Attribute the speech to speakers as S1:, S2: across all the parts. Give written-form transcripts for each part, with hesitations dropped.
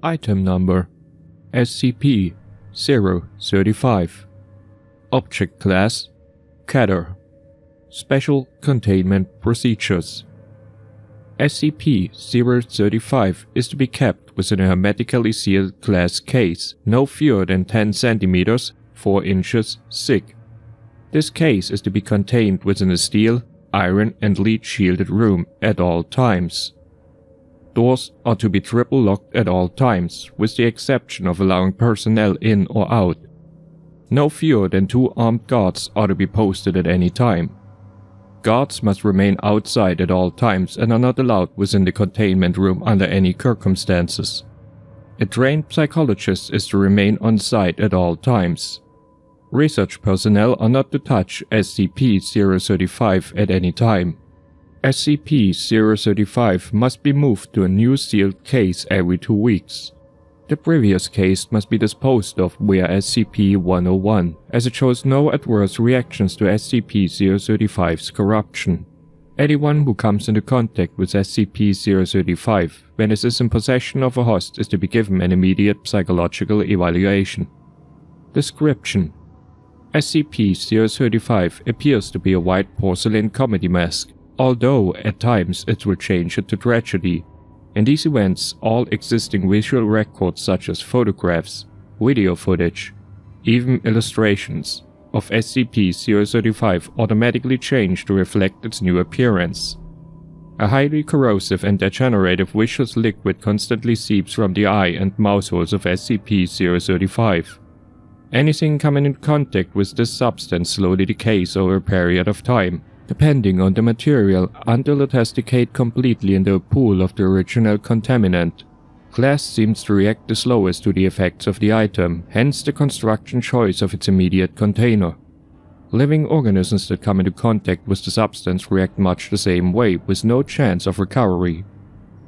S1: Item Number SCP-035 Object Class Keter Special Containment Procedures SCP-035 is to be kept within a hermetically sealed glass case, no fewer than 10 cm, 4 inches thick. This case is to be contained within a steel, iron and lead shielded room at all times. Doors are to be triple locked at all times, with the exception of allowing personnel in or out. No fewer than 2 armed guards are to be posted at any time. Guards must remain outside at all times and are not allowed within the containment room under any circumstances. A trained psychologist is to remain on site at all times. Research personnel are not to touch SCP-035 at any time. SCP-035 must be moved to a new sealed case every 2 weeks. The previous case must be disposed of via SCP-101, as it shows no adverse reactions to SCP-035's corruption. Anyone who comes into contact with SCP-035 when it is in possession of a host is to be given an immediate psychological evaluation. Description: SCP-035 appears to be a white porcelain comedy mask, although at times it will change into tragedy. In these events, all existing visual records such as photographs, video footage, even illustrations of SCP-035 automatically change to reflect its new appearance. A highly corrosive and degenerative viscous liquid constantly seeps from the eye and mouth holes of SCP-035. Anything coming in contact with this substance slowly decays over a period of time, depending on the material, until it has decayed completely in the pool of the original contaminant. Glass seems to react the slowest to the effects of the item, hence the construction choice of its immediate container. Living organisms that come into contact with the substance react much the same way, with no chance of recovery.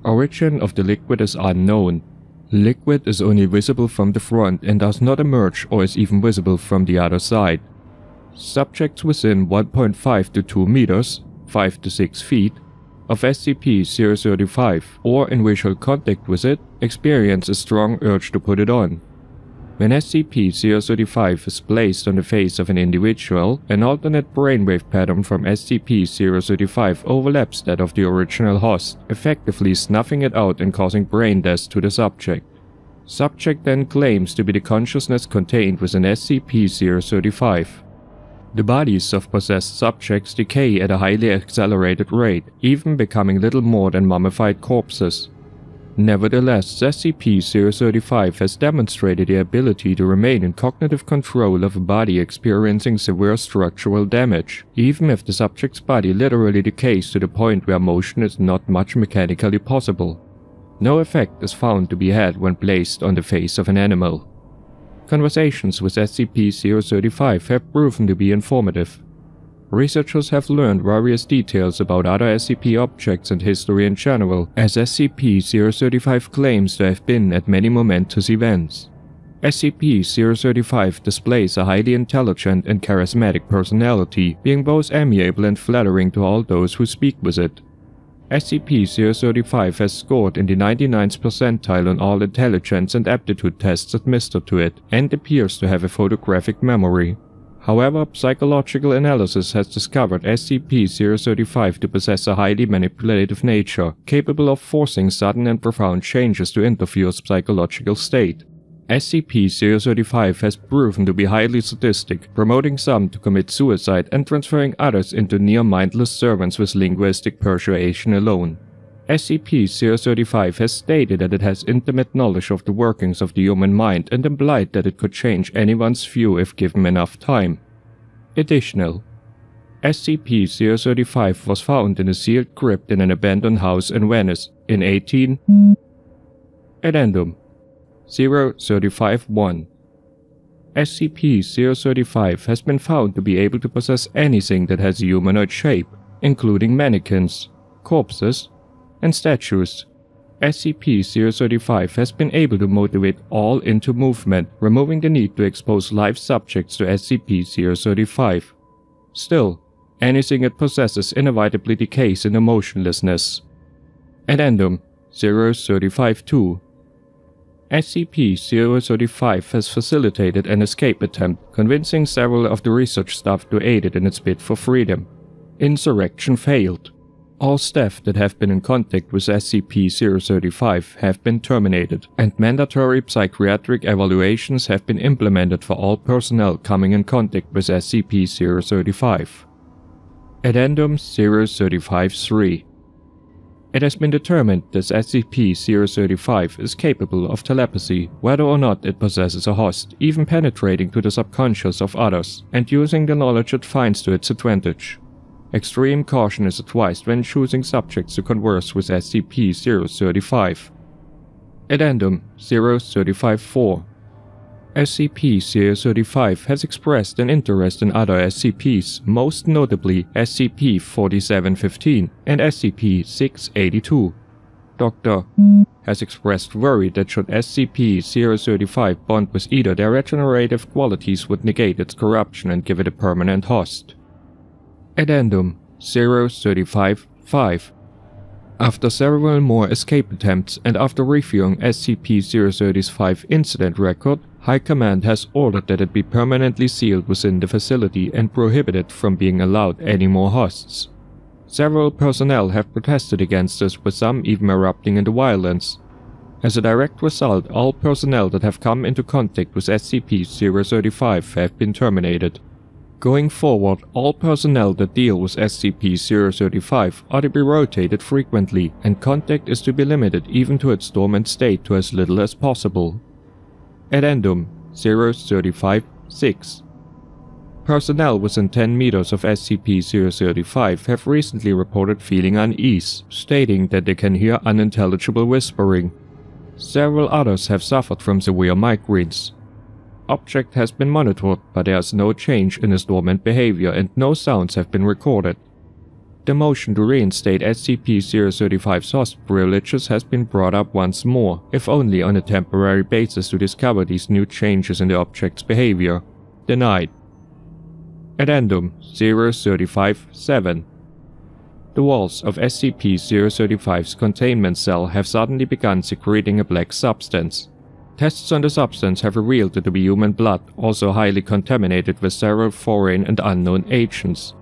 S1: Origin of the liquid is unknown. Liquid is only visible from the front and does not emerge or is even visible from the other side. Subjects within 1.5 to 2 meters, 5 to 6 feet, of SCP-035 or in visual contact with it experience a strong urge to put it on. When SCP-035 is placed on the face of an individual, an alternate brainwave pattern from SCP-035 overlaps that of the original host, effectively snuffing it out and causing brain death to the subject. Subject then claims to be the consciousness contained within SCP-035. The bodies of possessed subjects decay at a highly accelerated rate, even becoming little more than mummified corpses. Nevertheless, SCP-035 has demonstrated the ability to remain in cognitive control of a body experiencing severe structural damage, even if the subject's body literally decays to the point where motion is not much mechanically possible. No effect is found to be had when placed on the face of an animal. Conversations with SCP-035 have proven to be informative. Researchers have learned various details about other SCP objects and history in general, as SCP-035 claims to have been at many momentous events. SCP-035 displays a highly intelligent and charismatic personality, being both amiable and flattering to all those who speak with it. SCP-035 has scored in the 99th percentile on all intelligence and aptitude tests administered to it, and appears to have a photographic memory. However, psychological analysis has discovered SCP-035 to possess a highly manipulative nature, capable of forcing sudden and profound changes to interviewer's psychological state. SCP-035 has proven to be highly sadistic, promoting some to commit suicide and transferring others into near-mindless servants with linguistic persuasion alone. SCP-035 has stated that it has intimate knowledge of the workings of the human mind and implied that it could change anyone's view if given enough time. Additional: SCP-035 was found in a sealed crypt in an abandoned house in Venice in 18. Addendum 035-1. SCP-035 has been found to be able to possess anything that has a humanoid shape, including mannequins, corpses, and statues. SCP-035 has been able to motivate all into movement, removing the need to expose live subjects to SCP-035. Still, anything it possesses inevitably decays into motionlessness. Addendum 035-2. SCP-035 has facilitated an escape attempt, convincing several of the research staff to aid it in its bid for freedom. Insurrection failed. All staff that have been in contact with SCP-035 have been terminated, and mandatory psychiatric evaluations have been implemented for all personnel coming in contact with SCP-035. Addendum 035-3. It has been determined that SCP-035 is capable of telepathy, whether or not it possesses a host, even penetrating to the subconscious of others, and using the knowledge it finds to its advantage. Extreme caution is advised when choosing subjects to converse with SCP-035. Addendum 035-4. SCP-035 has expressed an interest in other SCPs, most notably SCP-4715 and SCP-682. Dr. has expressed worry that should SCP-035 bond with either, their regenerative qualities would negate its corruption and give it a permanent host. Addendum 035-5. After several more escape attempts and after reviewing SCP-035 incident record, High Command has ordered that it be permanently sealed within the facility and prohibited from being allowed any more hosts. Several personnel have protested against this, with some even erupting into violence. As a direct result, all personnel that have come into contact with SCP-035 have been terminated. Going forward, all personnel that deal with SCP-035 are to be rotated frequently, and contact is to be limited even to its dormant state to as little as possible. Addendum 035-6. Personnel within 10 meters of SCP-035 have recently reported feeling unease, stating that they can hear unintelligible whispering. Several others have suffered from severe migraines. Object has been monitored, but there is no change in its dormant behavior and no sounds have been recorded. The motion to reinstate SCP-035's host privileges has been brought up once more, if only on a temporary basis to discover these new changes in the object's behavior. Denied. Addendum 035-7. The walls of SCP-035's containment cell have suddenly begun secreting a black substance. Tests on the substance have revealed it to be human blood, also highly contaminated with several foreign and unknown agents.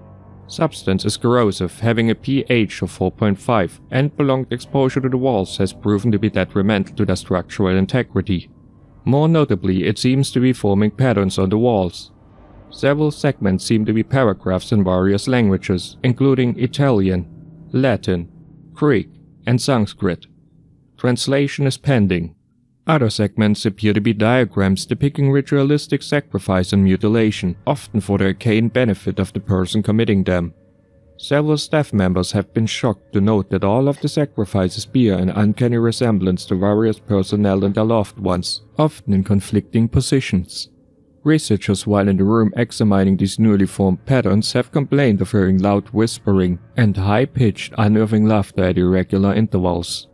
S1: Substance is corrosive, having a pH of 4.5, and prolonged exposure to the walls has proven to be detrimental to their structural integrity. More notably, it seems to be forming patterns on the walls. Several segments seem to be paragraphs in various languages, including Italian, Latin, Greek, and Sanskrit. Translation is pending. Other segments appear to be diagrams depicting ritualistic sacrifice and mutilation, often for the arcane benefit of the person committing them. Several staff members have been shocked to note that all of the sacrifices bear an uncanny resemblance to various personnel and their loved ones, often in conflicting positions. Researchers, while in the room examining these newly formed patterns, have complained of hearing loud whispering and high-pitched, unnerving laughter at irregular intervals.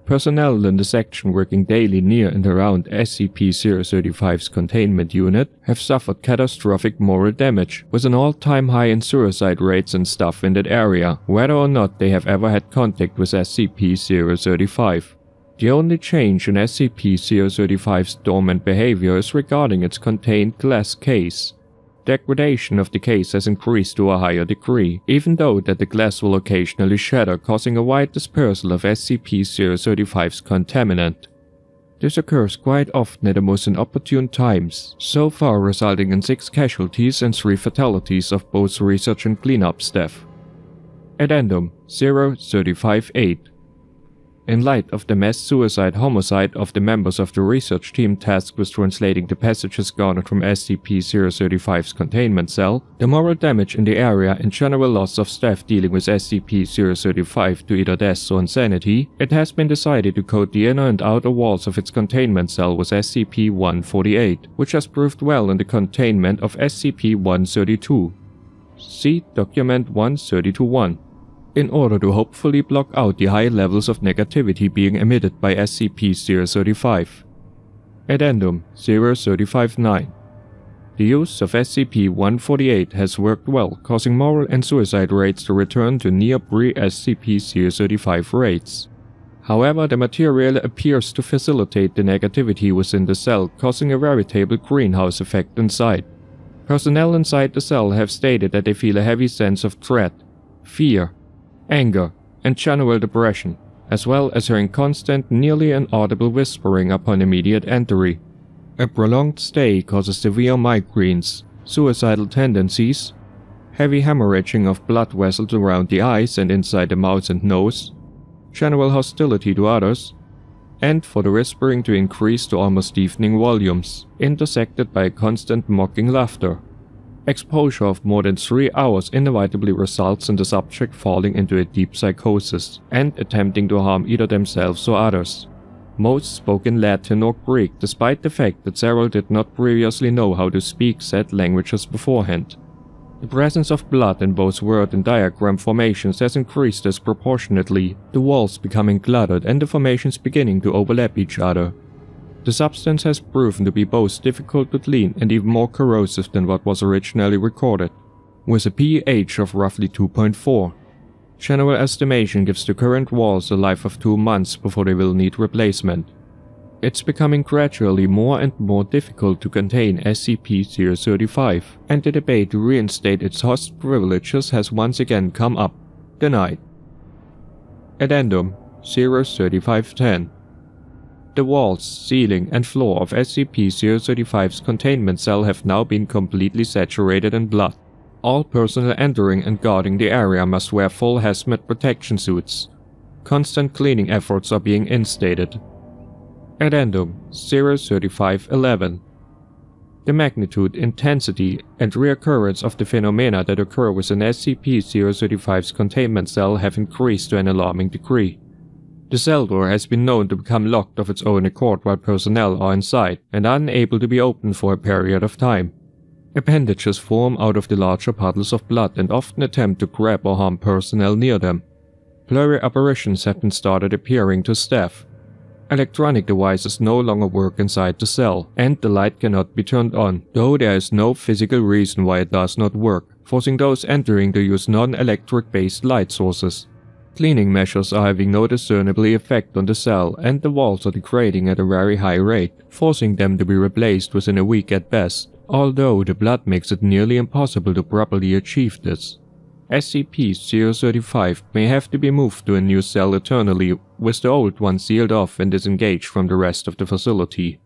S1: Personnel in the section working daily near and around SCP-035's containment unit have suffered catastrophic moral damage, with an all-time high in suicide rates and stuff in that area, whether or not they have ever had contact with SCP-035. The only change in SCP-035's dormant behavior is regarding its contained glass case. Degradation of the case has increased to a higher degree, even though that the glass will occasionally shatter, causing a wide dispersal of SCP-035's contaminant. This occurs quite often at the most inopportune times, so far resulting in 6 casualties and 3 fatalities of both research and cleanup staff. Addendum 035-8. In light of the mass suicide homicide of the members of the research team tasked with translating the passages garnered from SCP-035's containment cell, the moral damage in the area and general loss of staff dealing with SCP-035 to either death or insanity, it has been decided to coat the inner and outer walls of its containment cell with SCP-148, which has proved well in the containment of SCP-132. See Document 132-1. In order to hopefully block out the high levels of negativity being emitted by SCP-035. Addendum 035-9. The use of SCP-148 has worked well, causing moral and suicide rates to return to near pre-SCP-035 rates. However, the material appears to facilitate the negativity within the cell, causing a veritable greenhouse effect inside. Personnel inside the cell have stated that they feel a heavy sense of dread, fear, anger, and general depression, as well as hearing constant, nearly inaudible whispering upon immediate entry. A prolonged stay causes severe migraines, suicidal tendencies, heavy hemorrhaging of blood vessels around the eyes and inside the mouth and nose, general hostility to others, and for the whispering to increase to almost deafening volumes, intersected by constant mocking laughter. Exposure of more than 3 hours inevitably results in the subject falling into a deep psychosis and attempting to harm either themselves or others. Most spoke in Latin or Greek, despite the fact that several did not previously know how to speak said languages beforehand. The presence of blood in both word and diagram formations has increased disproportionately, the walls becoming cluttered and the formations beginning to overlap each other. The substance has proven to be both difficult to clean and even more corrosive than what was originally recorded, with a pH of roughly 2.4. General estimation gives the current walls a life of 2 months before they will need replacement. It's becoming gradually more and more difficult to contain SCP-035, and the debate to reinstate its host privileges has once again come up. Denied. Addendum 03510. The walls, ceiling, and floor of SCP-035's containment cell have now been completely saturated in blood. All personnel entering and guarding the area must wear full hazmat protection suits. Constant cleaning efforts are being instated. Addendum 03511. The magnitude, intensity, and reoccurrence of the phenomena that occur within SCP-035's containment cell have increased to an alarming degree. The cell door has been known to become locked of its own accord while personnel are inside and are unable to be opened for a period of time. Appendages form out of the larger puddles of blood and often attempt to grab or harm personnel near them. Blurry apparitions have been started appearing to staff. Electronic devices no longer work inside the cell, and the light cannot be turned on, though there is no physical reason why it does not work, forcing those entering to use non-electric based light sources. Cleaning measures are having no discernible effect on the cell, and the walls are degrading at a very high rate, forcing them to be replaced within a week at best, although the blood makes it nearly impossible to properly achieve this. SCP-035 may have to be moved to a new cell eternally, with the old one sealed off and disengaged from the rest of the facility.